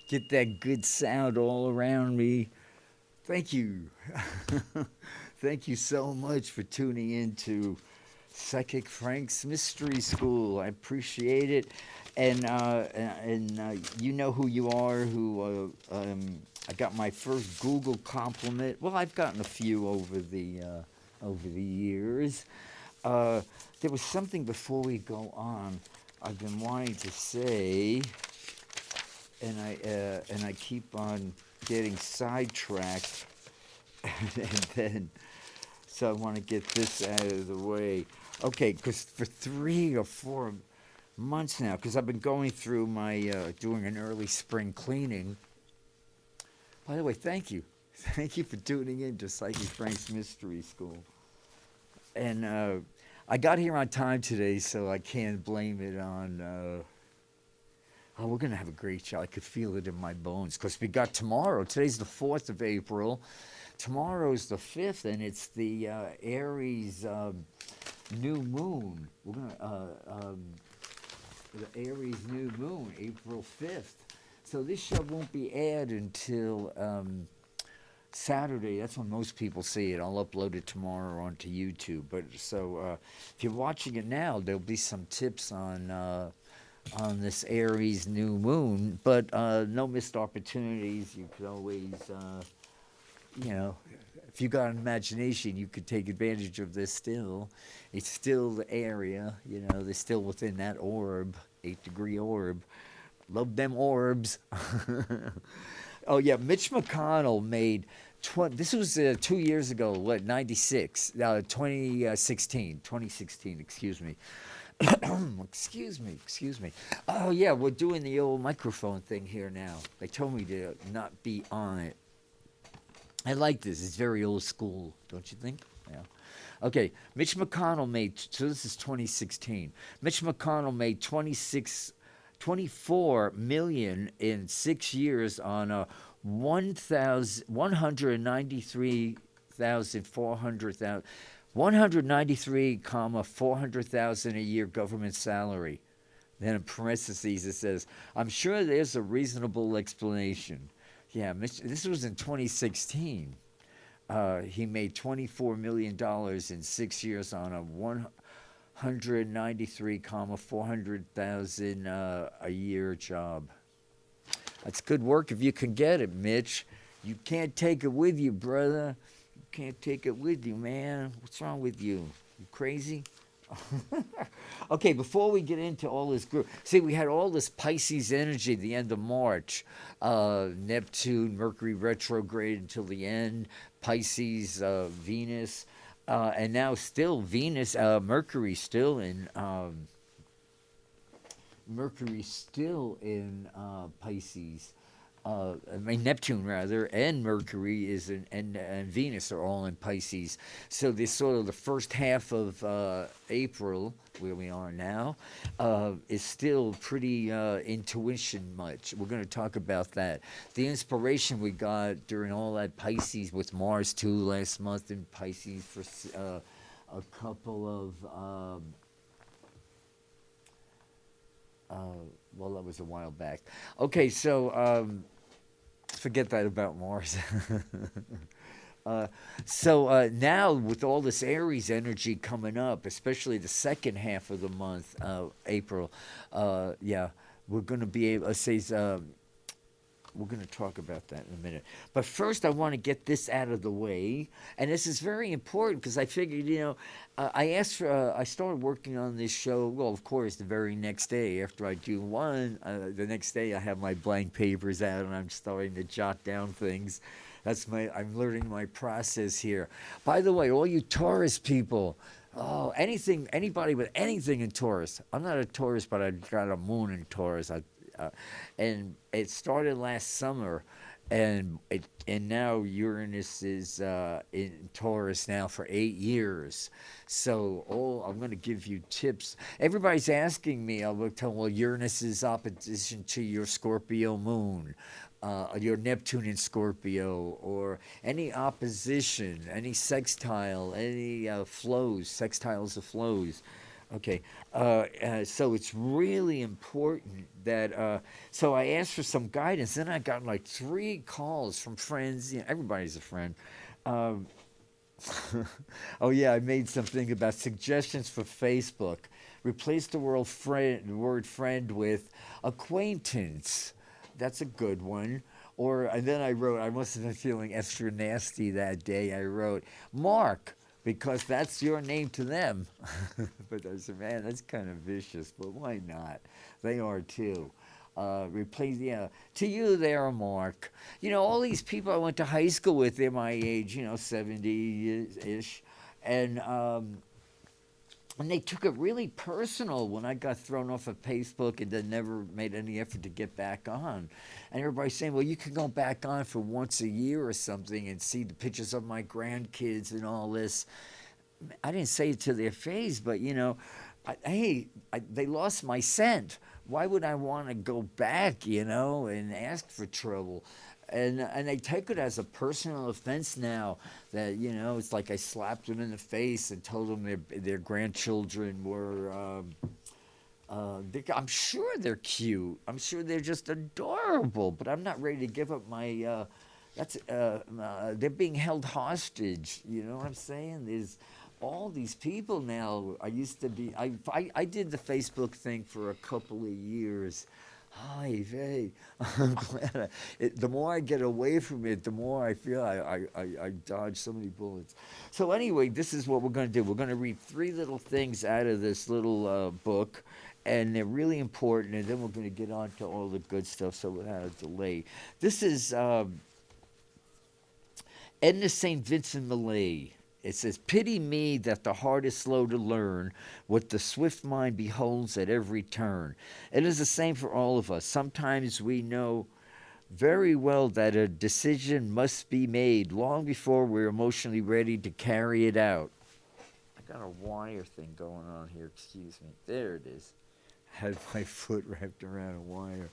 Get that good sound all around me. Thank you. Thank you so much for tuning in to Psychic Frank's Mystery School. I appreciate it. And you know who you are. I got my first Google compliment. Well, I've gotten a few over the years. Uh, there was something before we go on. I've been wanting to say, and I keep on getting sidetracked, and then so I want to get this out of the way. Okay, because for 3 or 4 months now, because I've been going through my doing an early spring cleaning. By the way, thank you, thank you for tuning in to Psychic Frank's Mystery School. And I got here on time today, so I can't blame it on. Oh, we're gonna have a great show. I could feel it in my bones because we got tomorrow. Today's the 4th of April. Tomorrow's the 5th, and it's the Aries new moon. We're gonna the Aries new moon, April 5th. So this show won't be aired until Saturday. That's when most people see it. I'll upload it tomorrow onto YouTube. But so if you're watching it now, there'll be some tips on this Aries new moon. But no missed opportunities. You could always, you know, if you got an imagination, you could take advantage of this. Still, it's still the area. You know, they're still within that orb, 8-degree orb. Love them orbs. Oh yeah, Mitch McConnell made this was 2 years ago. What 96? 2016. Excuse me. Excuse me. Oh yeah, we're doing the old microphone thing here now. They told me to not be on it. I like this. It's very old school, don't you think? Yeah. Okay, Mitch McConnell made. So this is 2016. Mitch McConnell made 24 million in 6 years on a 193, comma 400,000 a year government salary. Then in parentheses it says, "I'm sure there's a reasonable explanation." Yeah, this was in 2016. He made $24 million in 6 years on a 193, comma 400,000 a year job. That's good work if you can get it, Mitch. You can't take it with you, brother. You can't take it with you, man. What's wrong with you? You crazy? Okay, before we get into all this group, see, we had all this Pisces energy at the end of March. Neptune, Mercury retrograde until the end, Pisces, Venus, and now still Venus, Mercury still in Pisces. I mean Neptune rather, and Mercury is and Venus are all in Pisces. So this sort of the first half of April, where we are now, is still pretty intuition much. We're going to talk about that. The inspiration we got during all that Pisces with Mars too last month in Pisces for a couple of. Well, that was a while back. Okay, so forget that about Mars. So now with all this Aries energy coming up, especially the second half of the month, April, yeah, we're going to be able. We're going to talk about that in a minute. But first, I want to get this out of the way. And this is very important because I figured, I started working on this show. Well, of course, the very next day after I do one, the next day I have my blank papers out and I'm starting to jot down things. I'm learning my process here. By the way, all you Taurus people, anybody with anything in Taurus. I'm not a Taurus, but I got a moon in Taurus. And it started last summer, and now Uranus is in Taurus now for 8 years. So I'm going to give you tips. Everybody's asking me. I will tell them, well, Uranus is opposition to your Scorpio moon, your Neptune in Scorpio, or any opposition, any sextile, any sextiles of flows. Okay, so it's really important that. So I asked for some guidance. Then I got like 3 calls from friends. You know, everybody's a friend. Um, oh yeah, I made something about suggestions for Facebook. Replace the word friend with acquaintance. That's a good one. Or and then I wrote. I must have been feeling extra nasty that day. I wrote Mark because that's your name to them. But I said, man, that's kind of vicious. But why not? They are too. Replace, yeah. To you, they're a Mark. You know, all these people I went to high school with, they're my age, you know, 70 ish. And, um, and they took it really personal when I got thrown off of Facebook and then never made any effort to get back on. And everybody's saying, well, you can go back on for once a year or something and see the pictures of my grandkids and all this. I didn't say it to their face, but you know, they lost my scent. Why would I want to go back, you know, and ask for trouble? And they take it as a personal offense now that you know it's like I slapped them in the face and told them their grandchildren were. I'm sure they're cute. I'm sure they're just adorable. But I'm not ready to give up my. They're being held hostage. You know what I'm saying? There's all these people now. I used to be. I did the Facebook thing for a couple of years. Hi, Vay. I'm glad. The more I get away from it, the more I feel I dodge so many bullets. So anyway, this is what we're going to do. We're going to read 3 little things out of this little book, and they're really important. And then we're going to get on to all the good stuff. So without a delay, this is Edna St. Vincent Millay. It says, pity me that the heart is slow to learn what the swift mind beholds at every turn. It is the same for all of us. Sometimes we know very well that a decision must be made long before we're emotionally ready to carry it out. I got a wire thing going on here, excuse me. There it is. I had my foot wrapped around a wire.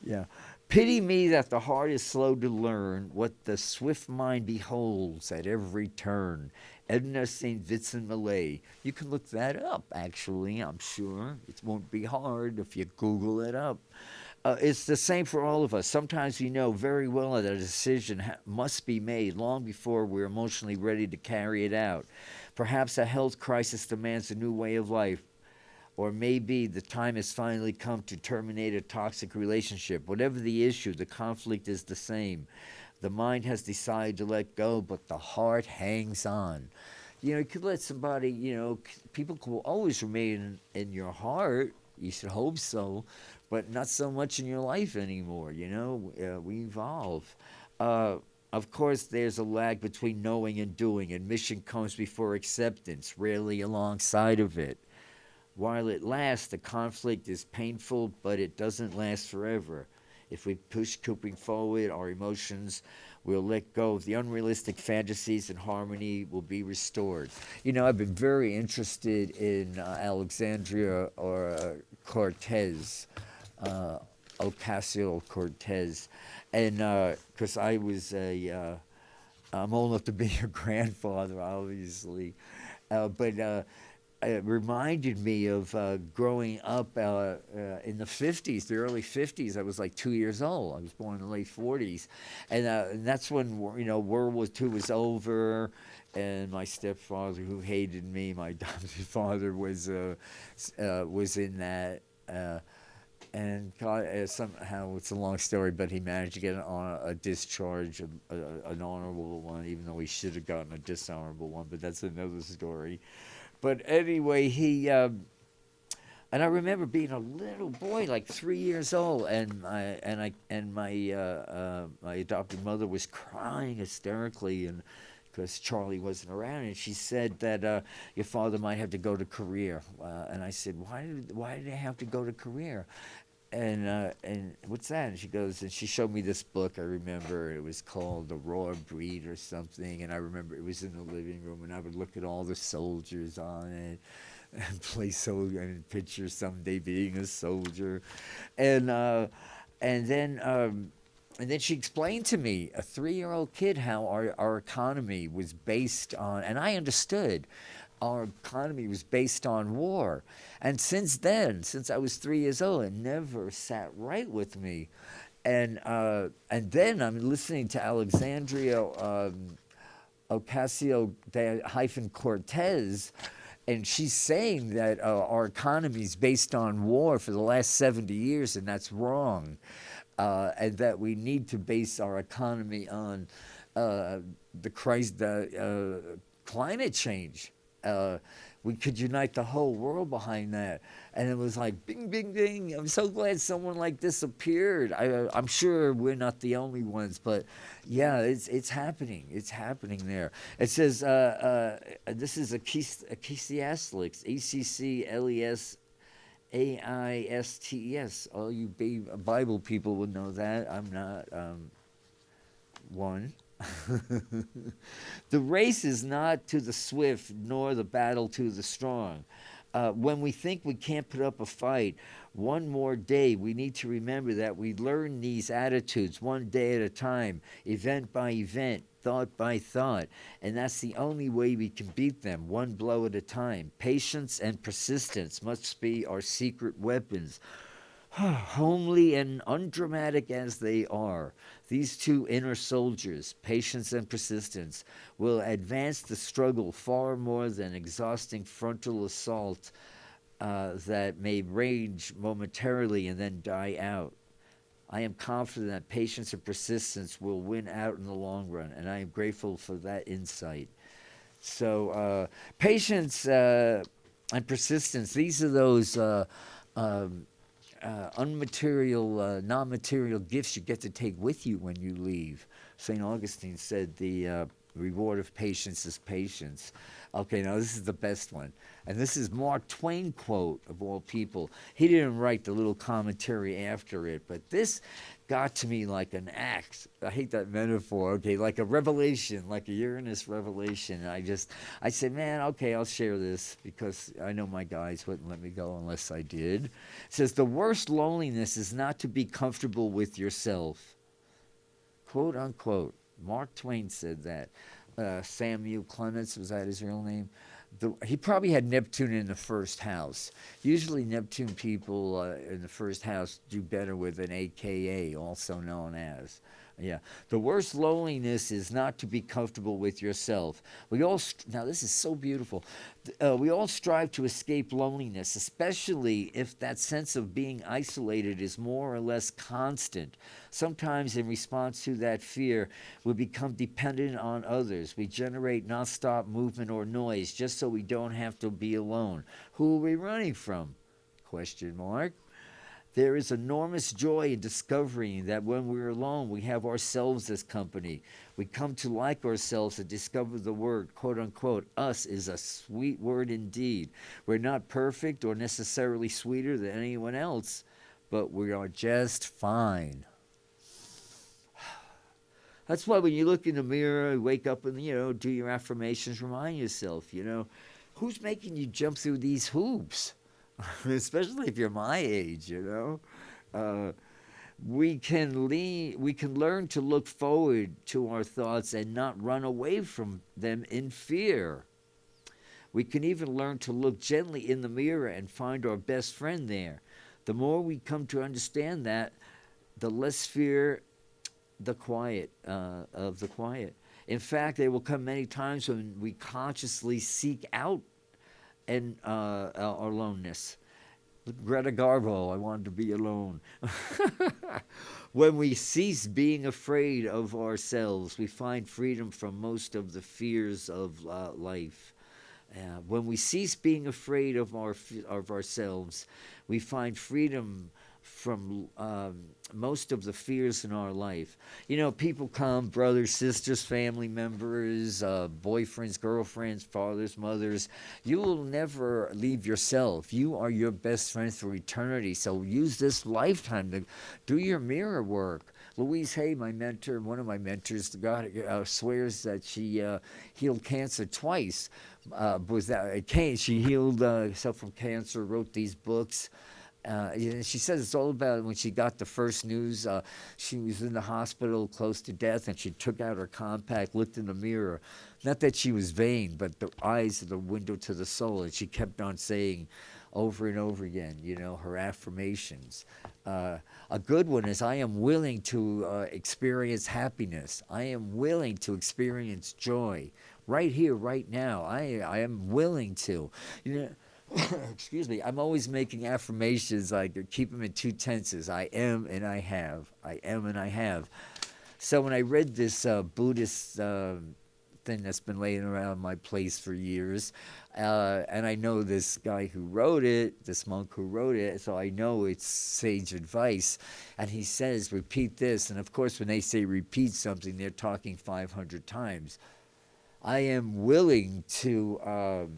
Yeah. Pity me that the heart is slow to learn what the swift mind beholds at every turn. Edna St. Vincent Millay. You can look that up, actually, I'm sure. It won't be hard if you Google it up. It's the same for all of us. Sometimes we know very well that a decision must be made long before we're emotionally ready to carry it out. Perhaps a health crisis demands a new way of life. Or maybe the time has finally come to terminate a toxic relationship. Whatever the issue, the conflict is the same. The mind has decided to let go, but the heart hangs on. You know, you could let somebody, you know, people will always remain in your heart. You should hope so, but not so much in your life anymore. You know, we evolve. Of course, there's a lag between knowing and doing. Admission comes before acceptance, rarely alongside of it. While it lasts, the conflict is painful, but it doesn't last forever. If we push keeping forward, our emotions will let go of the unrealistic fantasies and harmony will be restored. You know, I've been very interested in Alexandria or Cortez, Ocasio Cortez, and because I was I'm old enough to be your grandfather, obviously, but it reminded me of growing up in the 50s, the early 50s. I was like 2 years old. I was born in the late 40s. And that's when, you know, World War II was over. And my stepfather, who hated me, my adopted father, was in that. And God, somehow, it's a long story, but he managed to get a discharge, an honorable one, even though he should have gotten a dishonorable one. But that's another story. But anyway, and I remember being a little boy, like 3 years old, and my adopted mother was crying hysterically, and because Charlie wasn't around, and she said that your father might have to go to Korea, and I said, why did he have to go to Korea? And what's that? And she goes, and she showed me this book. I remember it was called The Raw Breed or something. And I remember it was in the living room, and I would look at all the soldiers on it and play soldier and picture someday being a soldier, and uh, and then. And then she explained to me, a 3-year-old kid, how our economy was based on, and I understood, our economy was based on war. And since then, since I was 3 years old, it never sat right with me. And then I'm listening to Alexandria Ocasio-Cortez, and she's saying that our economy is based on war for the last 70 years, and that's wrong. And that we need to base our economy on the climate change. We could unite the whole world behind that. And it was like, bing, bing, bing. I'm so glad someone like this appeared. I'm sure we're not the only ones, but yeah, it's happening. It's happening there. It says, this is Ecclesiastes, Ecclesiastes. All you Bible people would know that. I'm not one. The race is not to the swift, nor the battle to the strong. When we think we can't put up a fight one more day, we need to remember that we learn these attitudes one day at a time, event by event, thought by thought, and that's the only way we can beat them, one blow at a time. Patience and persistence must be our secret weapons. Homely and undramatic as they are, these two inner soldiers, patience and persistence, will advance the struggle far more than exhausting frontal assault that may rage momentarily and then die out. I am confident that patience and persistence will win out in the long run, and I am grateful for that insight. So, patience and persistence, these are those unmaterial, non-material gifts you get to take with you when you leave. St. Augustine said the reward of patience is patience. Okay, now this is the best one. And this is Mark Twain quote, of all people. He didn't write the little commentary after it, but this got to me like an axe. I hate that metaphor, okay, like a revelation, like a Uranus revelation. And I said, man, okay, I'll share this because I know my guys wouldn't let me go unless I did. It says, the worst loneliness is not to be comfortable with yourself. Quote, unquote. Mark Twain said that. Samuel Clemens, was that his real name? He probably had Neptune in the first house. Usually Neptune people in the first house do better with an AKA, also known as. Yeah. The worst loneliness is not to be comfortable with yourself. Now this is so beautiful. We all strive to escape loneliness, especially if that sense of being isolated is more or less constant. Sometimes in response to that fear, we become dependent on others. We generate nonstop movement or noise just so we don't have to be alone. Who are we running from? Question mark. There is enormous joy in discovering that when we're alone, we have ourselves as company. We come to like ourselves and discover the word, quote unquote, us is a sweet word indeed. We're not perfect or necessarily sweeter than anyone else, but we are just fine. That's why when you look in the mirror, wake up and, do your affirmations, remind yourself, who's making you jump through these hoops? Especially if you're my age, we can learn to look forward to our thoughts and not run away from them in fear. We can even learn to look gently in the mirror and find our best friend there. The more we come to understand that, the less fear of the quiet. In fact, there will come many times when we consciously seek out and our aloneness. Greta Garbo, I wanted to be alone. When we cease being afraid of ourselves, we find freedom from most of the fears of life. When we cease being afraid of ourselves, we find freedom from most of the fears in our life. People come, brothers, sisters, family members, boyfriends, girlfriends, fathers, mothers. You will never leave yourself. You are your best friend for eternity. So use this lifetime to do your mirror work. Louise Hay, my mentor, one of my mentors, God swears that she healed cancer twice. She healed herself from cancer, wrote these books. She says it's all about when she got the first news. She was in the hospital close to death, and she took out her compact, looked in the mirror. Not that she was vain, but the eyes are the window to the soul, and she kept on saying over and over again, her affirmations. A good one is, I am willing to experience happiness. I am willing to experience joy right here, right now. I am willing to. Excuse me, I'm always making affirmations, like keep them in two tenses. I am and I have. I am and I have. So when I read this Buddhist thing that's been laying around my place for years, and I know this guy who wrote it, this monk who wrote it, so I know it's sage advice. And he says, repeat this. And of course, when they say repeat something, they're talking 500 times. I am willing to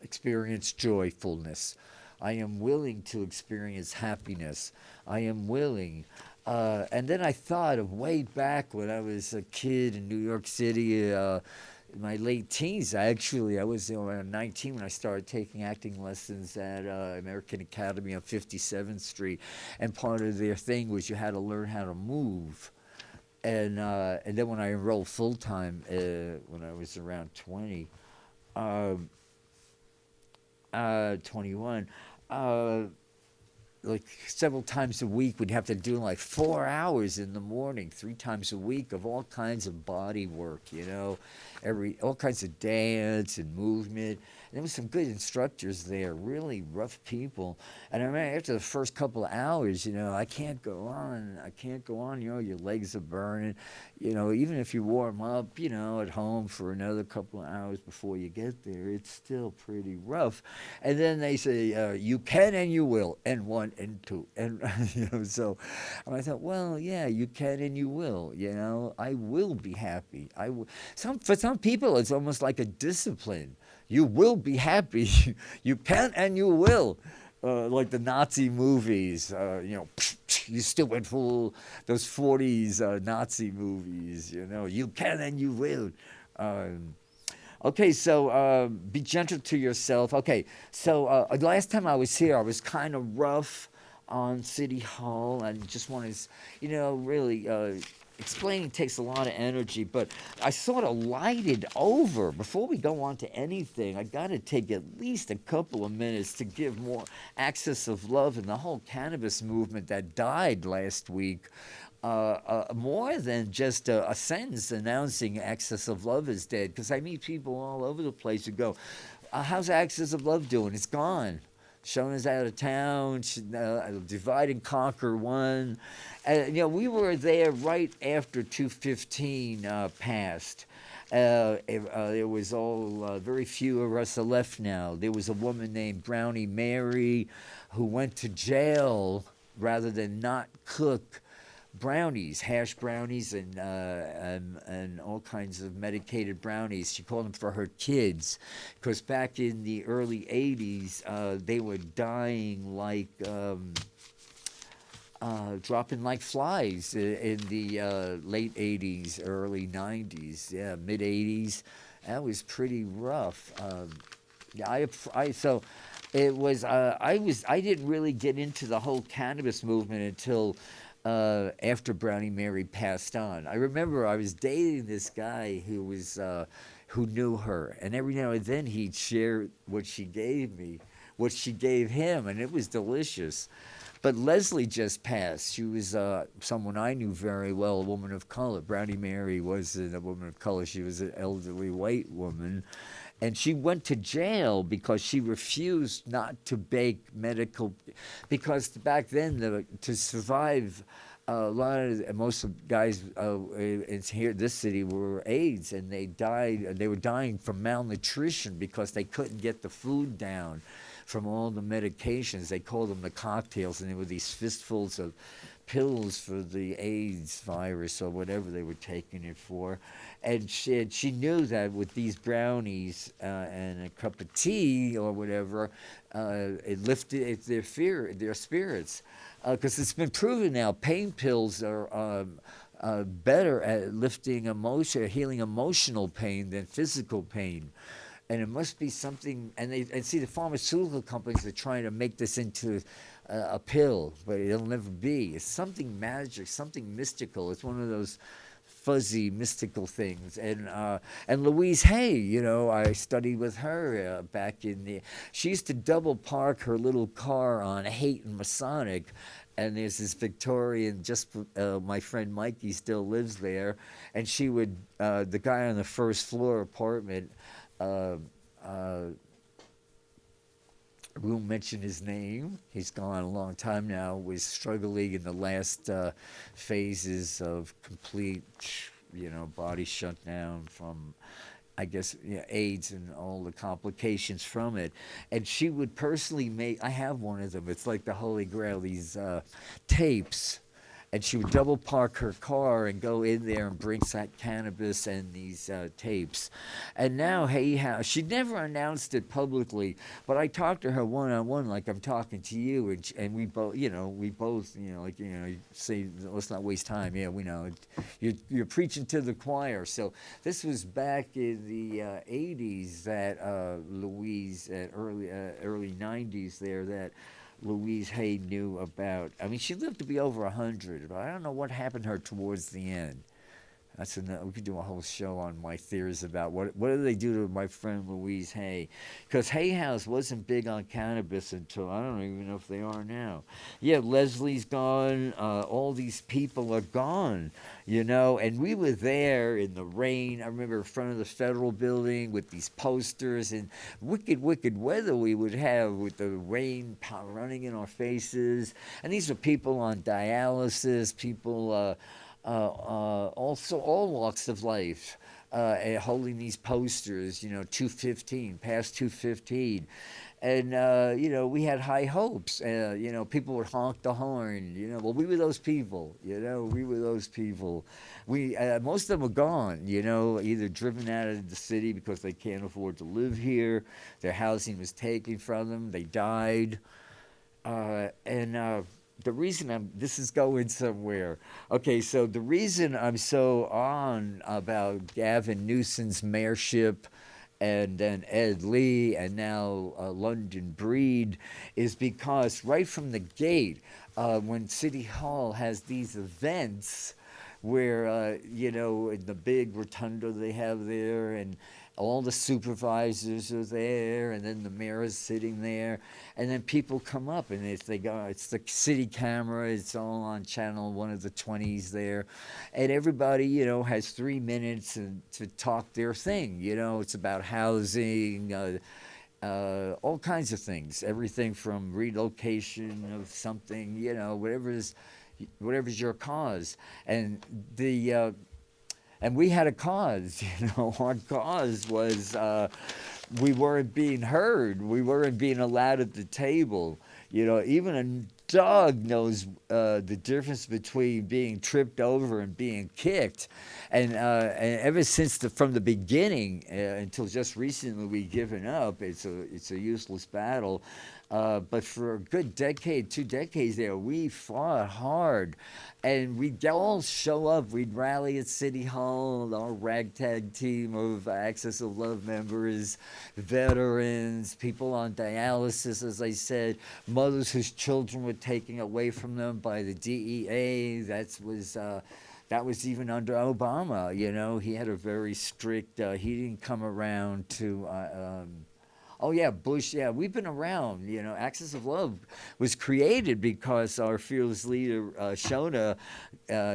experience joyfulness. I am willing to experience happiness. I am willing. And then I thought of way back when I was a kid in New York City, in my late teens. I was around 19 when I started taking acting lessons at American Academy on 57th Street. And part of their thing was you had to learn how to move. And then when I enrolled full-time, when I was around 21, like several times a week, we'd have to do like 4 hours in the morning, 3 times a week of all kinds of body work, all kinds of dance and movement. And there was some good instructors there, really rough people. And I remember after the first couple of hours, I can't go on, your legs are burning. Even if you warm up, at home for another couple of hours before you get there, it's still pretty rough. And then they say, you can and you will, and 1 and 2. And, so I thought, well, yeah, you can and you will, I will be happy. For some people, it's almost like a discipline. You will be happy. You can and you will. Like the Nazi movies, you still went full those 40s Nazi movies, you can and you will. Okay, so be gentle to yourself. Okay, so last time I was here, I was kind of rough on City Hall. I just want to, really explaining takes a lot of energy, but I sort of lighted over. Before we go on to anything, I got to take at least a couple of minutes to give more access of love and the whole cannabis movement that died last week. More than just a sentence announcing Access of Love is dead, because I meet people all over the place who go, how's Access of Love doing? It's gone. Shona's out of town. Divide and Conquer won. We were there right after 215 passed. There was very few of us are left now. There was a woman named Brownie Mary who went to jail rather than not cook brownies, hash brownies, and all kinds of medicated brownies. She called them for her kids, because back in the early 80s, they were dying like dropping like flies in the late 80s, early 90s, mid 80s. That was pretty rough. So it was. I didn't really get into the whole cannabis movement until after Brownie Mary passed on. I remember I was dating this guy who knew her, and every now and then he'd share what she gave me, what she gave him, and it was delicious. But Leslie just passed. She was someone I knew very well, a woman of color. Brownie Mary wasn't a woman of color. She was an elderly white woman. And she went to jail because she refused not to bake medical, because back then to survive, most of the guys in here, this city, were AIDS, and they died. They were dying from malnutrition because they couldn't get the food down from all the medications. They called them the cocktails, and they were these fistfuls of pills for the AIDS virus or whatever they were taking it for. And she knew that with these brownies and a cup of tea or whatever, it lifted their spirits. Because it's been proven now, pain pills are better at lifting healing emotional pain than physical pain. and it must be something. And see, the pharmaceutical companies are trying to make this into a pill, but it'll never be. It's something magic, something mystical. It's one of those fuzzy mystical things. And Louise Hay, I studied with her back in the. She used to double park her little car on Haight and Masonic, and there's this Victorian. Just my friend Mikey still lives there, and she would the guy on the first floor apartment. Uh, uh, I won't mention his name. He's gone a long time now. Was struggling in the last phases of complete, body shutdown from, I guess, AIDS and all the complications from it. And she would personally make. I have one of them. It's like the Holy Grail. These tapes. And she would double park her car and go in there and bring that cannabis and these tapes. And now, hey, she never announced it publicly, but I talked to her one on one, like I'm talking to you, and we both, say, let's not waste time. Yeah, we know you're preaching to the choir. So this was back in the '80s that Louise, at early '90s there that. Louise Hay knew about. I mean, she lived to be over 100, but I don't know what happened to her towards the end. That's enough. We could do a whole show on my theories about what do they do to my friend Louise Hay, because Hay House wasn't big on cannabis until I don't even know if they are now. Yeah, Leslie's gone. All these people are gone, and we were there in the rain. I remember in front of the federal building with these posters and wicked, wicked weather we would have with the rain running in our faces. And these are people on dialysis, people. Also all walks of life, holding these posters, 215, past 215. And, we had high hopes. People would honk the horn, well, we were those people, we were those people. Most of them are gone, either driven out of the city because they can't afford to live here. Their housing was taken from them. They died. The reason this is going somewhere. Okay, so the reason I'm so on about Gavin Newsom's mayorship and then Ed Lee and now London Breed is because right from the gate, when City Hall has these events where, in the big rotunda they have there and all the supervisors are there, and then the mayor is sitting there, and then people come up, and it's the city camera, it's all on channel one of the 20s there, and everybody, has 3 minutes to talk their thing. It's about housing, all kinds of things, everything from relocation of something, whatever's your cause, and we had a cause, Our cause was we weren't being heard. We weren't being allowed at the table. Even a dog knows the difference between being tripped over and being kicked. And ever since from the beginning until just recently we've given up. It's a useless battle. But for a good decade, 2 decades there, we fought hard. And we'd all show up. We'd rally at City Hall, our ragtag team of Axis of Love members, veterans, people on dialysis, as I said, mothers whose children were taken away from them by the DEA. That was even under Obama. He had a very strict. He didn't come around to. Oh, yeah, Bush, yeah, we've been around. Axis of Love was created because our fearless leader, Shona,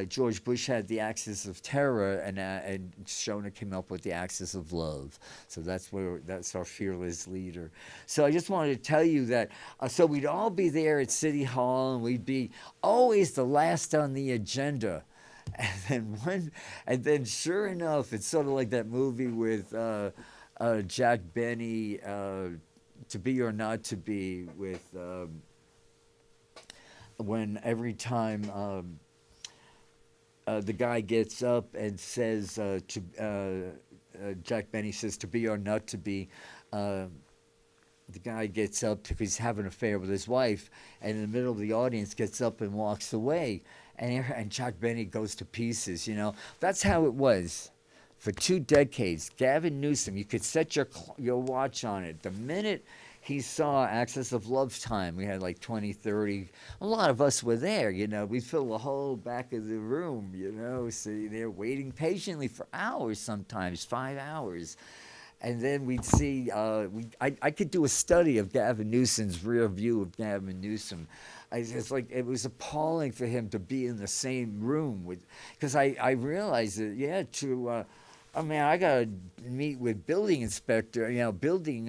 George Bush had the Axis of Terror, and Shona came up with the Axis of Love. So that's our fearless leader. So I just wanted to tell you that, so we'd all be there at City Hall, and we'd be always the last on the agenda. And then sure enough, it's sort of like that movie with... Jack Benny, To Be or Not to Be, with when every time the guy gets up and says, Jack Benny says, to be or not to be, the guy gets up because he's having an affair with his wife, and in the middle of the audience gets up and walks away, and Jack Benny goes to pieces. That's how it was. for 2 decades. Gavin Newsom, you could set your watch on it. The minute he saw Axis of Love time, we had like 20, 30. A lot of us were there, you know. We'd fill the whole back of the room, you know, sitting there waiting patiently for hours, sometimes 5 hours. And then we'd see, I could do a study of Gavin Newsom's rear view of Gavin Newsom. It's like it was appalling for him to be in the same room with, because I realized that, yeah, I mean, I got to meet with building inspector, you know, building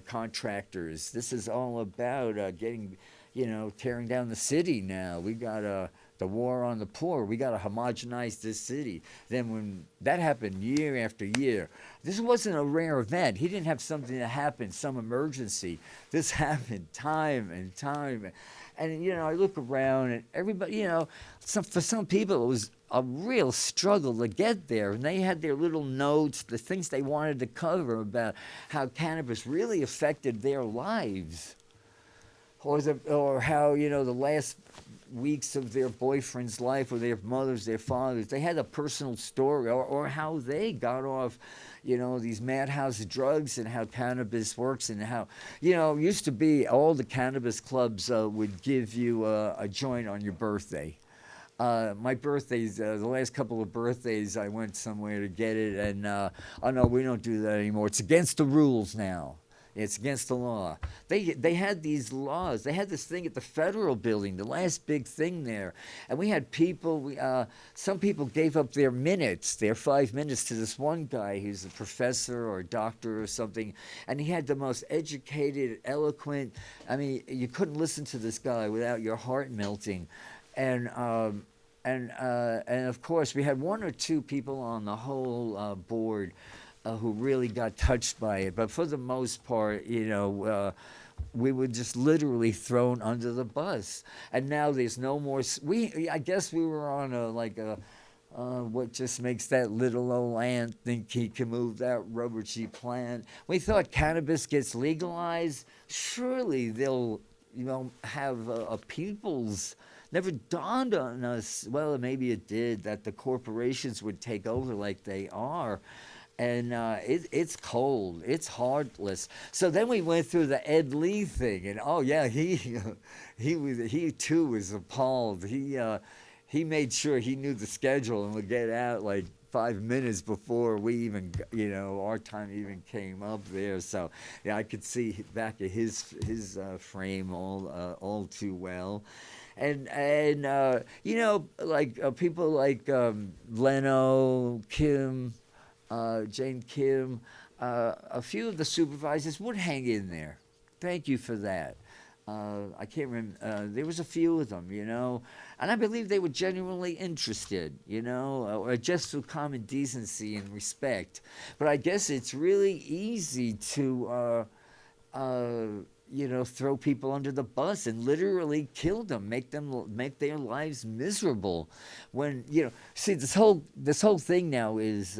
contractors. This is all about getting, you know, tearing down the city now. We got the war on the poor. We got to homogenize this city. Then when that happened year after year, this wasn't a rare event. He didn't have something that happened, some emergency. This happened time and time. And, you know, I look around and everybody, you know, for some people it was a real struggle to get there. And they had their little notes, the things they wanted to cover about how cannabis really affected their lives. Or how, you know, the last weeks of their boyfriend's life or their mothers, their fathers, they had a personal story, or how they got off, you know, these madhouse drugs, and how cannabis works, and how, you know, it used to be all the cannabis clubs would give you a joint on your birthday. My birthdays, the last couple of birthdays, I went somewhere to get it, and oh no, we don't do that anymore. It's against the rules now. It's against the law. They had these laws. They had this thing at the federal building, the last big thing there. And we had people, some people gave up their minutes, their 5 minutes, to this one guy who's a professor or a doctor or something. And he had the most educated, eloquent, I mean, you couldn't listen to this guy without your heart melting. And of course, we had one or two people on the whole board who really got touched by it. But for the most part, you know, we were just literally thrown under the bus. And now there's no more. I guess we were on what just makes that little old ant think he can move that rubbery plant. We thought cannabis gets legalized, surely they'll, you know, have a people's. Never dawned on us, well, maybe it did, that the corporations would take over like they are. And it's cold. It's heartless. So then we went through the Ed Lee thing, and oh yeah, he too was appalled. He made sure he knew the schedule and would get out like 5 minutes before we even, you know, our time even came up there. So yeah, I could see back of his frame all too well. And you know, like people like Leno, Kim. Jane Kim, a few of the supervisors would hang in there. Thank you for that. I can't remember. There was a few of them, you know, and I believe they were genuinely interested, you know, or just through common decency and respect. But I guess it's really easy to, you know, throw people under the bus and literally kill them, make their lives miserable. When, you know, see, this whole thing now is.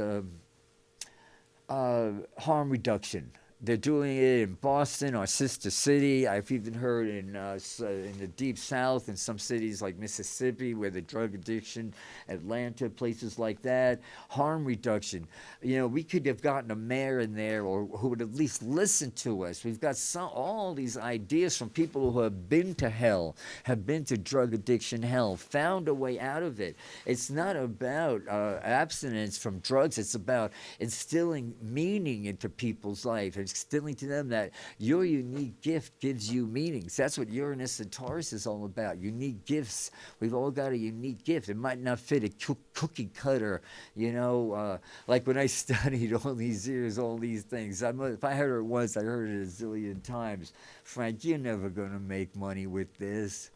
Harm reduction. They're doing it in Boston, our sister city. I've even heard in the deep south, in some cities like Mississippi, where the drug addiction, Atlanta, places like that. Harm reduction. You know, we could have gotten a mayor in there, or who would at least listen to us. We've got all these ideas from people who have been to hell, have been to drug addiction hell, found a way out of it. It's not about abstinence from drugs. It's about instilling meaning into people's life. Instilling to them that your unique gift gives you meanings. That's what Uranus and Taurus is all about. Unique gifts. We've all got a unique gift. It might not fit a cookie cutter, you know, like when I studied all these years, all these things. If I heard it once, I heard it a zillion times. Frank, you're never going to make money with this.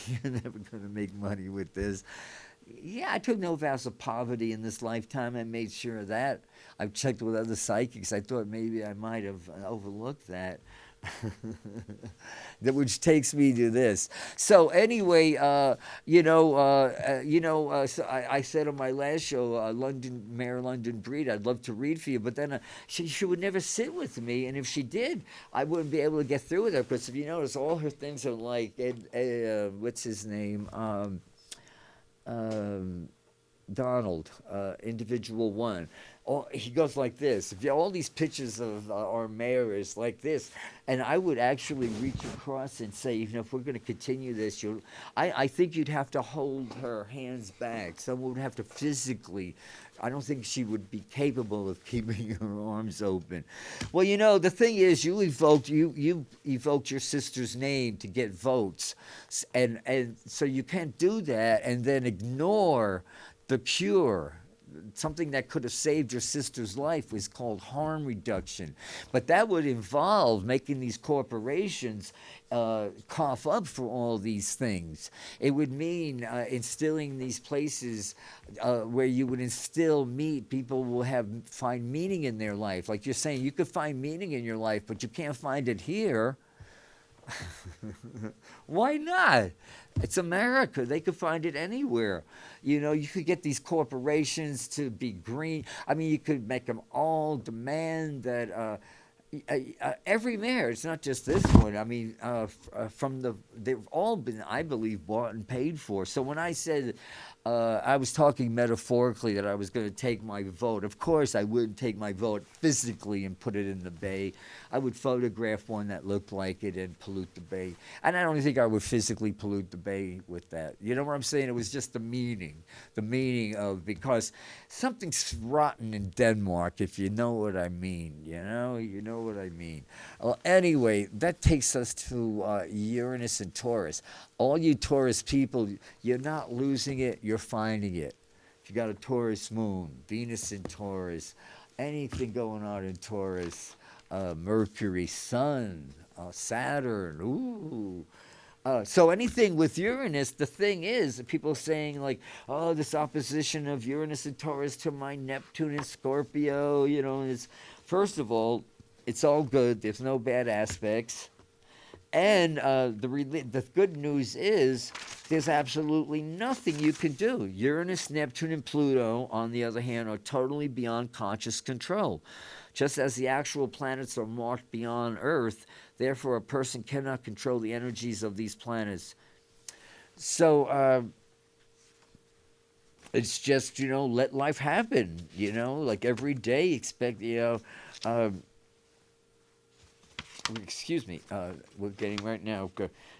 You're never going to make money with this. Yeah, I took no vows of poverty in this lifetime. I made sure of that. I've checked with other psychics. I thought maybe I might have overlooked that. Which takes me to this. So anyway, so I said on my last show, Mayor London Breed, I'd love to read for you, but then she would never sit with me, and if she did, I wouldn't be able to get through with her, because if you notice, all her things are like, what's his name? Donald, individual one. he goes like this. If you all these pictures of our mayor is like this, and I would actually reach across and say, even if we're going to continue this, I think you'd have to hold her hands back. Someone would have to physically. I don't think she would be capable of keeping her arms open. Well, the thing is, you evoked your sister's name to get votes, and so you can't do that and then ignore the cure. Something that could have saved your sister's life was called harm reduction. But that would involve making these corporations cough up for all these things. It would mean instilling these places where you would instill people will find meaning in their life. Like you're saying, you could find meaning in your life, but you can't find it here. Why not? It's America. They could find it anywhere. You could get these corporations to be green. I mean, you could make them all demand that every mayor, it's not just this one. I mean, they've all been, I believe, bought and paid for. So when I said I was talking metaphorically that I was going to take my vote, of course I wouldn't take my vote physically and put it in the bay. I would photograph one that looked like it and pollute the bay. And I don't think I would physically pollute the bay with that. You know what I'm saying? It was just the meaning of, because something's rotten in Denmark, if you know what I mean. You know what I mean. Well, anyway, that takes us to Uranus and Taurus. All you Taurus people, you're not losing it, you're finding it. If you got a Taurus moon, Venus in Taurus, anything going on in Taurus, Mercury, Sun, Saturn, ooh. So anything with Uranus, the thing is, people saying like, oh, this opposition of Uranus and Taurus to my Neptune and Scorpio, is, first of all, it's all good. There's no bad aspects. And the good news is there's absolutely nothing you can do. Uranus, Neptune, and Pluto, on the other hand, are totally beyond conscious control. Just as the actual planets are marked beyond Earth, therefore a person cannot control the energies of these planets. So it's just, let life happen, like every day expect, excuse me, we're getting right now.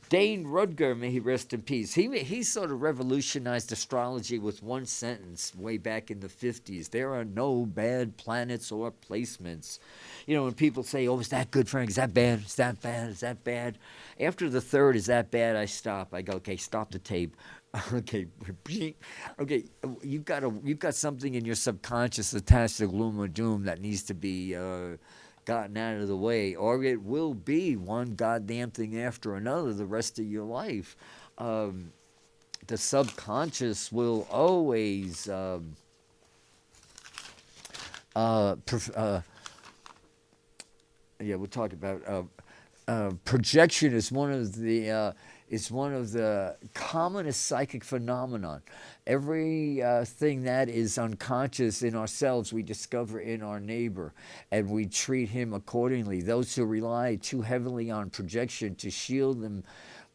Dane Rudger, may he rest in peace. He sort of revolutionized astrology with one sentence way back in the 50s. There are no bad planets or placements. When people say, oh, is that good, Frank? Is that bad? Is that bad? Is that bad? After the third, is that bad? I stop. I go, okay, stop the tape. Okay, you've got something in your subconscious attached to gloom or doom that needs to be gotten out of the way, or it will be one goddamn thing after another the rest of your life. The subconscious will always we'll talk about projection is one of the commonest psychic phenomenon. Every thing that is unconscious in ourselves, we discover in our neighbor, and we treat him accordingly. Those who rely too heavily on projection to shield them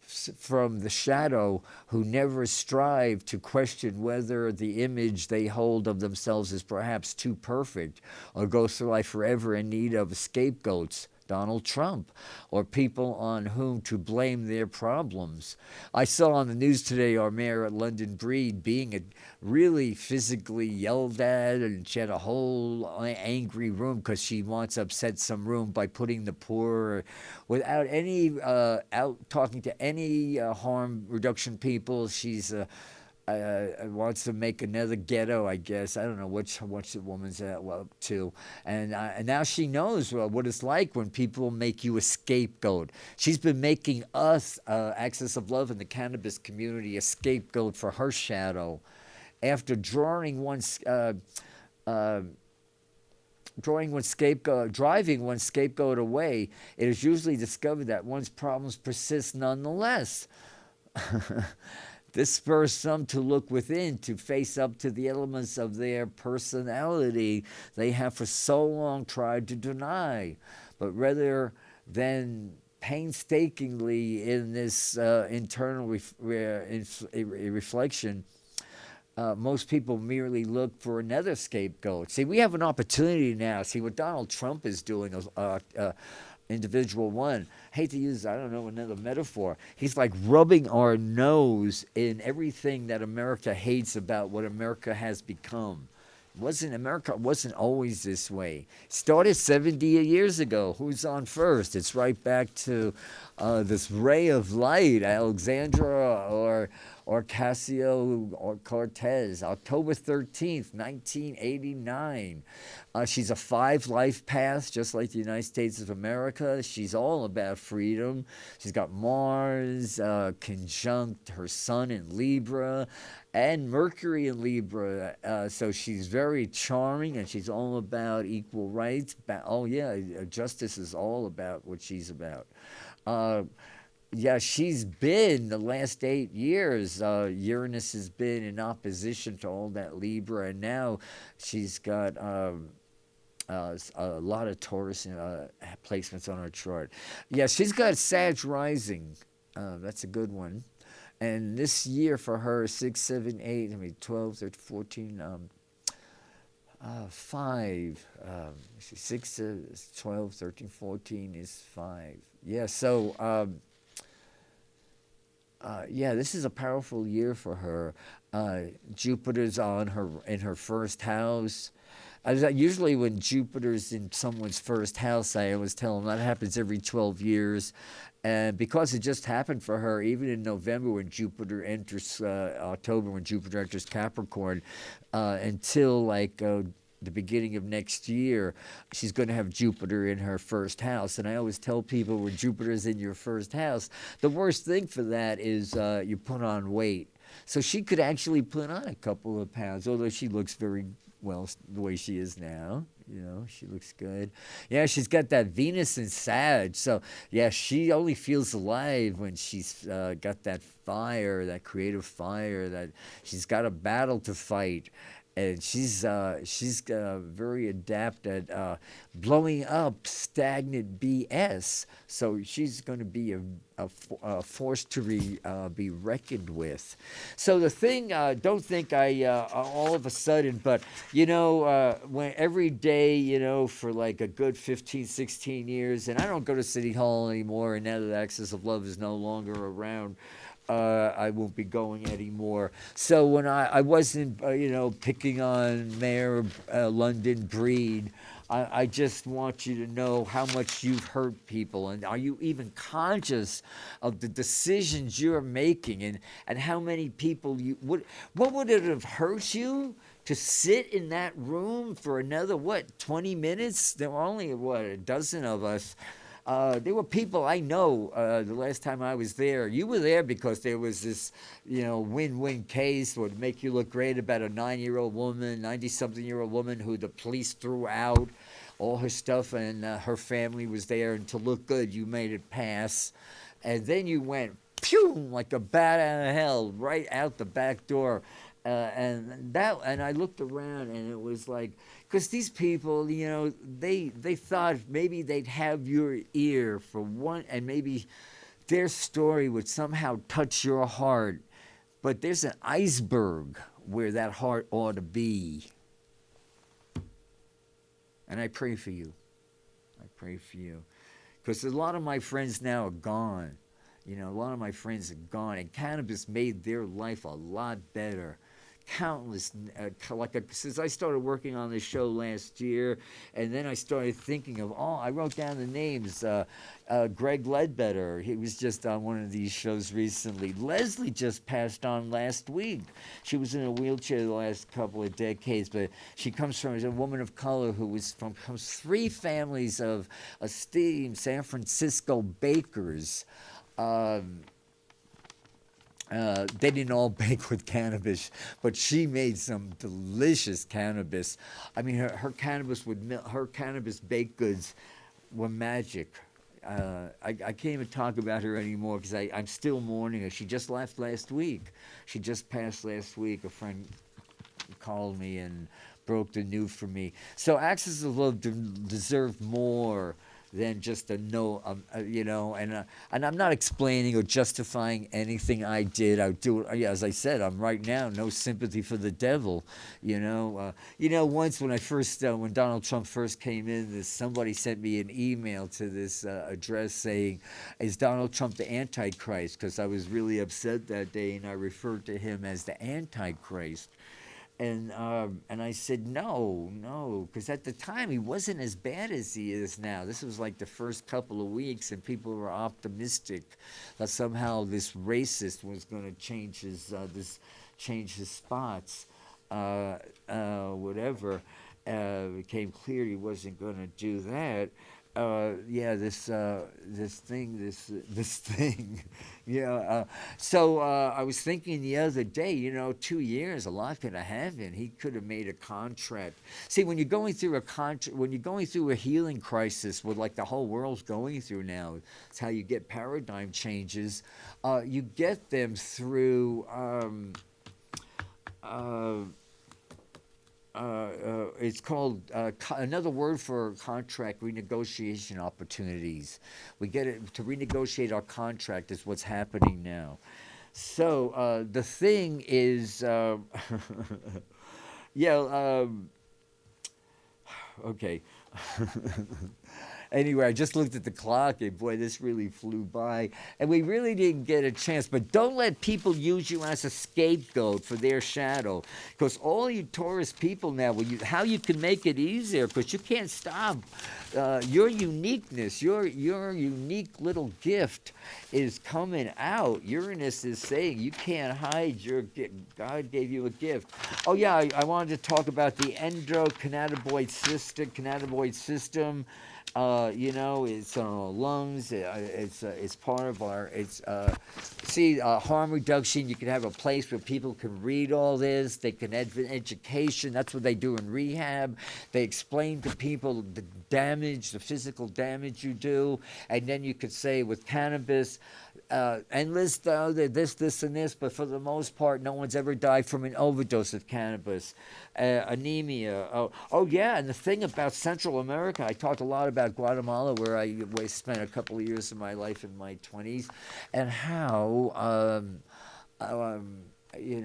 from the shadow, who never strive to question whether the image they hold of themselves is perhaps too perfect, or go through life forever in need of scapegoats, Donald Trump, or people on whom to blame their problems. I saw on the news today our mayor at London Breed being really physically yelled at, and she had a whole angry room because she wants to upset some room by putting the poor, without any out talking to any harm reduction people. She's wants to make another ghetto, I guess. I don't know what the woman's up to. And now she knows what it's like when people make you a scapegoat. She's been making us, Access of Love in the cannabis community, a scapegoat for her shadow. After driving one scapegoat away, it is usually discovered that one's problems persist nonetheless. This spurs some to look within, to face up to the elements of their personality they have for so long tried to deny. But rather than painstakingly in this internal reflection, most people merely look for another scapegoat. See, we have an opportunity now. See what Donald Trump is doing. Individual one. Hate to use, I don't know, another metaphor. He's like rubbing our nose in everything that America hates about what America has become. Wasn't America wasn't always this way. Started 70 years ago. Who's on first? It's right back to this ray of light, Alexandra or Cassio or Cortez, October 13th, 1989. She's a 5 life path, just like the United States of America. She's all about freedom. She's got Mars conjunct her Sun in Libra and Mercury in Libra. So she's very charming, and she's all about equal rights. Oh, yeah, justice is all about what she's about. Yeah, she's been the last 8 years. Uranus has been in opposition to all that Libra, and now she's got a lot of Taurus placements on her chart. Yeah, she's got Sag rising. That's a good one. And this year for her, 6, 7, 8, 12, 13, 14, 5. 6, 12, 13, 14 is 5. Yeah, so... yeah, this is a powerful year for her. Jupiter's in her first house. Usually when Jupiter's in someone's first house, I always tell them that happens every 12 years. And because it just happened for her, even in November when Jupiter enters, October when Jupiter enters Capricorn, until like the beginning of next year, she's going to have Jupiter in her first house. And I always tell people when Jupiter's in your first house, the worst thing for that is you put on weight. So she could actually put on a couple of pounds, although she looks very well the way she is now. You know, she looks good. Yeah, she's got that Venus in Sag. So, yeah, she only feels alive when she's got that fire, that creative fire, that she's got a battle to fight. And she's very adept at blowing up stagnant BS. So she's going to be a force to be reckoned with. So the thing, don't think I all of a sudden, but you know, when every day, you know, for like a good 15, 16 years, and I don't go to City Hall anymore, and now that Axis of Love is no longer around. I won't be going anymore. So when I wasn't, you know, picking on Mayor London Breed, I just want you to know how much you've hurt people, and are you even conscious of the decisions you're making, and how many people you would, what would it have hurt you to sit in that room for another, 20 minutes? There were only, a dozen of us. There were people I know the last time I was there. You were there because there was this, you know, win-win case would make you look great about a 9-year-old woman, 90-something-year-old woman who the police threw out all her stuff, and her family was there, and to look good, you made it pass. And then you went, pew, like a bat out of hell, right out the back door. And I looked around, and it was like, because these people, you know, they thought maybe they'd have your ear for one, and maybe their story would somehow touch your heart. But there's an iceberg where that heart ought to be. And I pray for you. I pray for you. Because a lot of my friends now are gone. You know, a lot of my friends are gone, and cannabis made their life a lot better. Countless, since I started working on this show last year, and then I started thinking of, I wrote down the names. Greg Ledbetter, he was just on one of these shows recently. Leslie just passed on last week. She was in a wheelchair the last couple of decades, but she comes from, as a woman of color who was from 3 families of esteemed San Francisco bakers. They didn't all bake with cannabis, but she made some delicious cannabis. I mean, her cannabis baked goods were magic. I can't even talk about her anymore because I'm still mourning her. She just left last week. She just passed last week. A friend called me and broke the news for me. So Axis of Love deserved more than just a no, and I'm not explaining or justifying anything I did. I do, yeah, as I said, I'm right now no sympathy for the devil. Once when I first, when Donald Trump first came in, somebody sent me an email to this address saying, "Is Donald Trump the Antichrist?" Because I was really upset that day, and I referred to him as the Antichrist. And I said no, no, because at the time he wasn't as bad as he is now. This was like the first couple of weeks, and people were optimistic that somehow this racist was going to change his spots, whatever. It became clear he wasn't going to do that. Yeah, this thing, yeah. I was thinking the other day, 2 years, a lot could have happened. He could have made a contract. See, when you're going through when you're going through a healing crisis, what like the whole world's going through now, it's how you get paradigm changes. You get them through. It's called another word for contract renegotiation opportunities. We get it to renegotiate our contract is what's happening now. So the thing is, yeah, okay. Anyway, I just looked at the clock and boy, this really flew by. And we really didn't get a chance. But don't let people use you as a scapegoat for their shadow. Because all you Taurus people now, how you can make it easier, because you can't stop your uniqueness, your unique little gift is coming out. Uranus is saying you can't hide your gift. God gave you a gift. Oh, yeah, I wanted to talk about the endocannabinoid system. It's on our lungs. It's part of our. Harm reduction. You can have a place where people can read all this. They can education. That's what they do in rehab. They explain to people the damage, the physical damage you do, and then you could say with cannabis. And list this, and this, but for the most part, no one's ever died from an overdose of cannabis. Anemia. Oh, yeah, and the thing about Central America, I talked a lot about Guatemala, where I spent a couple of years of my life in my 20s, and how, you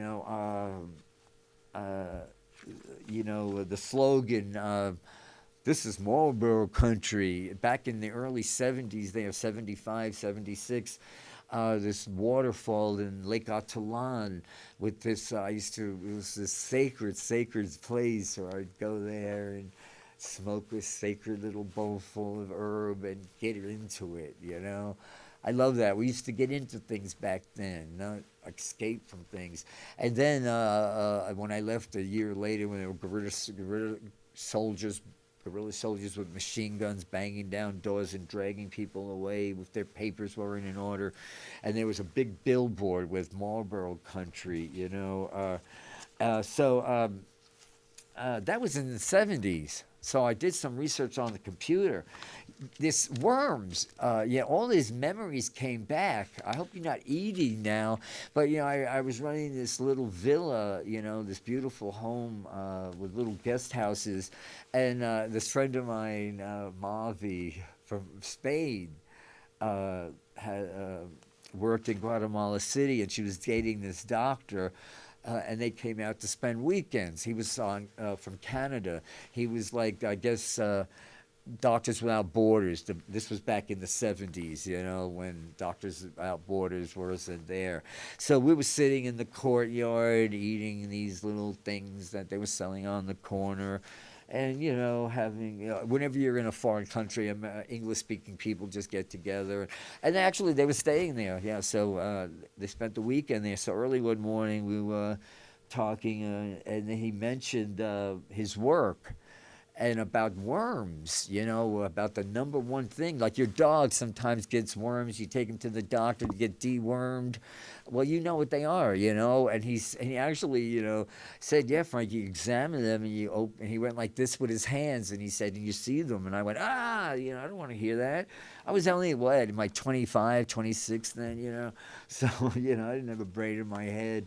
know, the slogan. This is Marlboro country. Back in the early 70s, they have 75, 76. This waterfall in Lake Atolan with this, it was this sacred place where I'd go there and smoke a sacred little bowl full of herb and get into it, I love that. We used to get into things back then, not escape from things. And then when I left a year later, when there were soldiers guerrilla soldiers with machine guns banging down doors and dragging people away with their papers weren't in order. And there was a big billboard with Marlboro country, that was in the 70s. So I did some research on the computer. This worms, all these memories came back. I hope you're not eating now, but I was running this little villa, this beautiful home with little guest houses, and this friend of mine, Mavi from Spain, had worked in Guatemala City, and she was dating this doctor. And they came out to spend weekends. He was from Canada. He was like, I guess, Doctors Without Borders. This was back in the 70s, when Doctors Without Borders wasn't there. So we were sitting in the courtyard eating these little things that they were selling on the corner. And, having, whenever you're in a foreign country, English-speaking people just get together. And actually, they were staying there, so they spent the weekend there. So early one morning, we were talking, and then he mentioned his work and about worms, about the number one thing. Like your dog sometimes gets worms. You take him to the doctor to get dewormed. Well, you know what they are, And he actually, said, yeah, Frank, you examine them and he went like this with his hands and he said, and you see them. And I went, I don't want to hear that. I was only, in my 25, 26 then, So, I didn't have a braid in my head.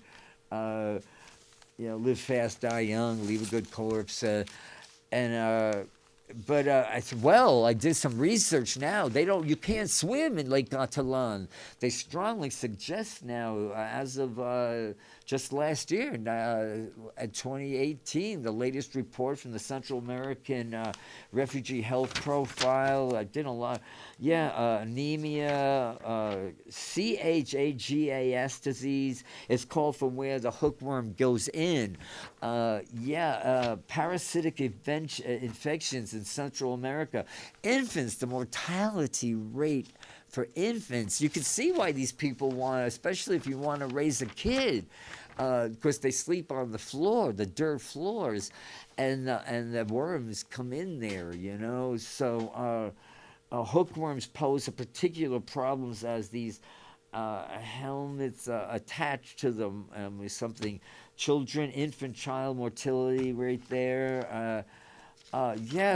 Live fast, die young, leave a good corpse. And but I said, well, I did some research now. You can't swim in Lake Catalan. They strongly suggest now, as of just last year, at 2018, the latest report from the Central American Refugee Health Profile. I did a lot. Yeah, anemia, CHAGAS disease is called from where the hookworm goes in. Parasitic infections in Central America. Infants, the mortality rate for infants. You can see why these people want, especially if you want to raise a kid, because they sleep on the floor, the dirt floors, and the worms come in there, So hookworms pose a particular problems as these helmets attached to them with something. Children, infant child mortality right there.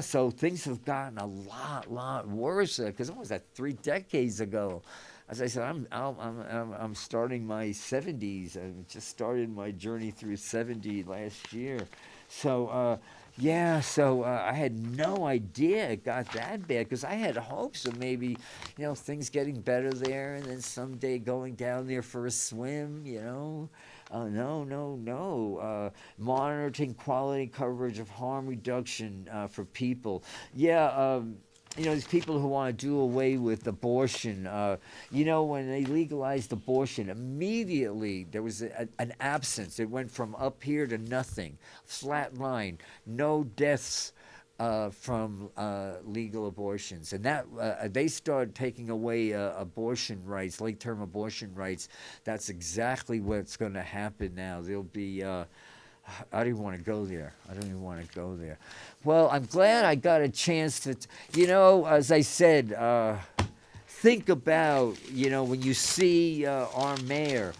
So things have gotten a lot worse because it was that 3 decades ago. As I said, I'm starting my 70s. I just started my journey through 70 last year. So I had no idea it got that bad because I had hopes of maybe, things getting better there and then someday going down there for a swim, No. Monitoring quality coverage of harm reduction for people. These people who want to do away with abortion, when they legalized abortion, immediately there was an absence. It went from up here to nothing, flat line, no deaths from legal abortions. And that they started taking away abortion rights, late-term abortion rights. That's exactly what's going to happen now. There'll be... I don't even want to go there. Well, I'm glad I got a chance to, as I said, think about, when you see our mayor.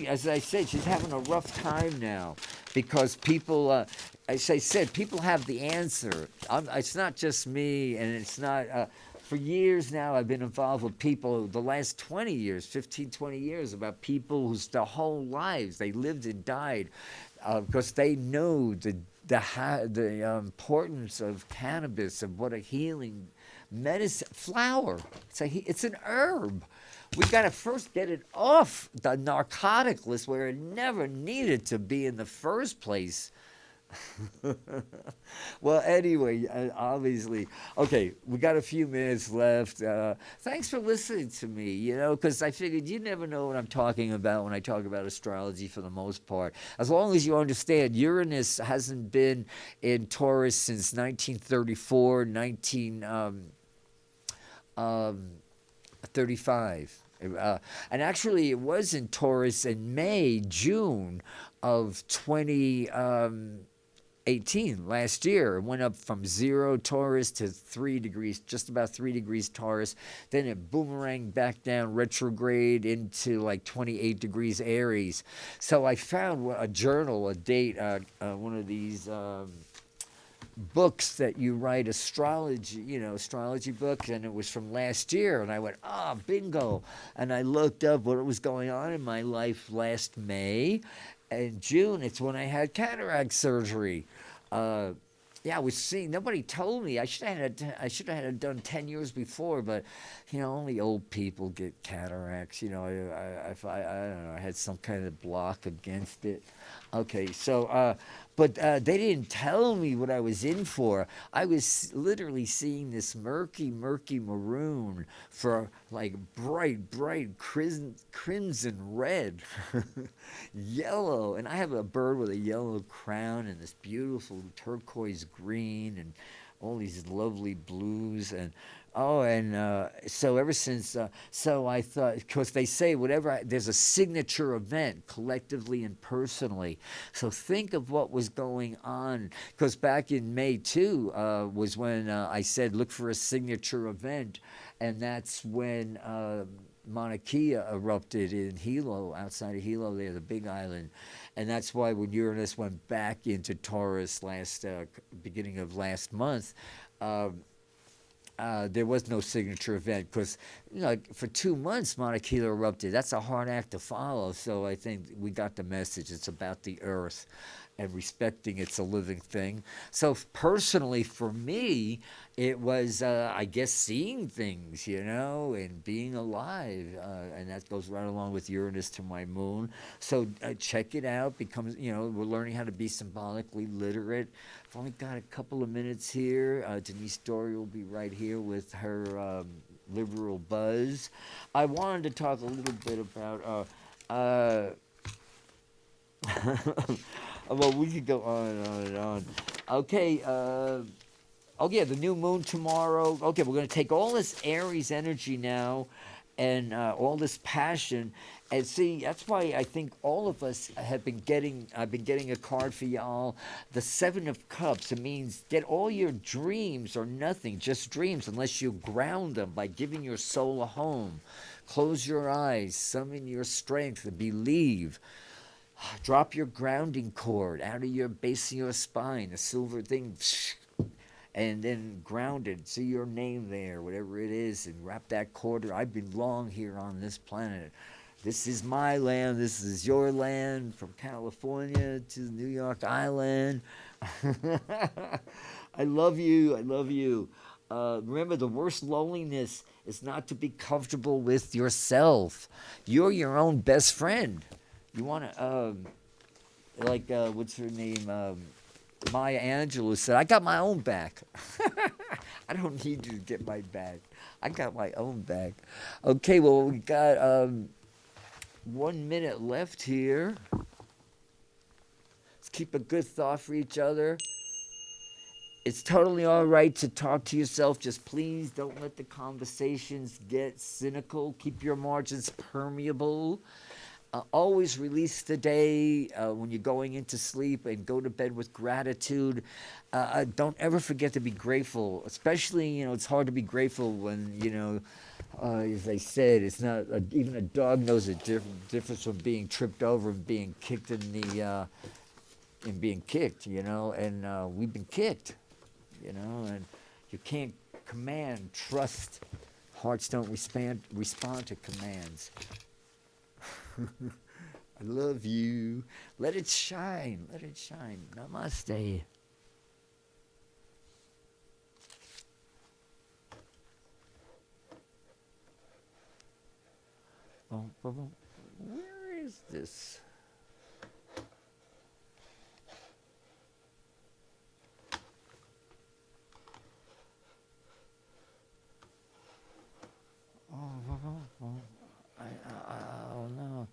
As I said, she's having a rough time now because people, as I said, people have the answer. It's not just me, and it's not... for years now, I've been involved with people, the last 20 years, 15, 20 years, about people whose their whole lives, they lived and died because they know the importance of cannabis and what a healing medicine, flower. It's an herb. We got to first get it off the narcotic list where it never needed to be in the first place. Well, anyway, obviously, okay, we got a few minutes left. Thanks for listening to me, because I figured you never know what I'm talking about when I talk about astrology for the most part. As long as you understand, Uranus hasn't been in Taurus since 1934, 1935. And actually, it was in Taurus in June of 2018, last year. It went up from 0 Taurus to 3 degrees, just about 3 degrees Taurus. Then it boomeranged back down retrograde into like 28 degrees Aries. So I found a journal, a date, one of these books that you write, astrology books, and it was from last year, and I went, bingo, and I looked up what was going on in my life last May, and June, it's when I had cataract surgery. I was seeing, nobody told me. I should have had it done 10 years before, but, only old people get cataracts. I don't know, I had some kind of block against it. Okay, so, but they didn't tell me what I was in for. I was literally seeing this murky maroon for like bright crimson red, yellow. And I have a bird with a yellow crown and this beautiful turquoise green and all these lovely blues. And so ever since, so I thought, because they say there's a signature event collectively and personally. So think of what was going on. Because back in May, too, was when I said, look for a signature event. And that's when Mauna Kea erupted in Hilo, outside of Hilo there, the Big Island. And that's why when Uranus went back into Taurus beginning of last month, there was no signature event because, for 2 months, Mauna Kea erupted. That's a hard act to follow. So I think we got the message. It's about the Earth. and respecting it's a living thing. So personally, for me, it was, I guess, seeing things, and being alive, and that goes right along with Uranus to my moon. So check it out. Becomes, we're learning how to be symbolically literate. I've only got a couple of minutes here. Denise Story will be right here with her liberal buzz. I wanted to talk a little bit about. Well, we could go on and on and on. Okay. Oh yeah, the new moon tomorrow. Okay, we're gonna take all this Aries energy now, and all this passion, and see. That's why I think all of us have been getting. I've been getting a card for y'all. The Seven of Cups. It means get all your dreams or nothing, just dreams, unless you ground them by giving your soul a home. Close your eyes, summon your strength, and believe. Drop your grounding cord out of your base of your spine, the silver thing, and then ground it. See your name there, whatever it is, and wrap that cord. I belong here on this planet. This is my land. This is your land, from California to New York Island. I love you. I love you. Remember, the worst loneliness is not to be comfortable with yourself. You're your own best friend. You want to, what's her name? Maya Angelou said, I got my own back. I don't need you to get my back. I got my own back. Okay, well, we got 1 minute left here. Let's keep a good thought for each other. It's totally all right to talk to yourself. Just please don't let the conversations get cynical. Keep your margins permeable. Always release the day when you're going into sleep, and go to bed with gratitude. Don't ever forget to be grateful, especially, it's hard to be grateful when, as I said, it's not, even a dog knows the difference from being tripped over and being kicked and we've been kicked, and you can't command, trust. Hearts don't respond to commands. I love you. Let it shine. Let it shine. Namaste. Where is this? Oh no.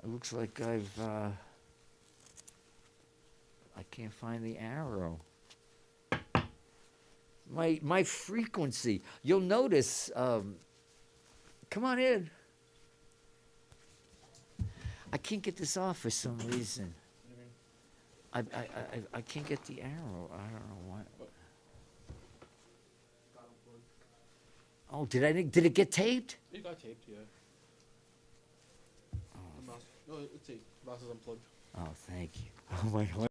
It looks like I can't find the arrow. My frequency. You'll notice. Come on in. I can't get this off for some reason. I can't get the arrow. I don't know why. Oh, did it get taped? It got taped, yeah. No, let's see. Mouse is unplugged. Oh, thank you. Oh my God.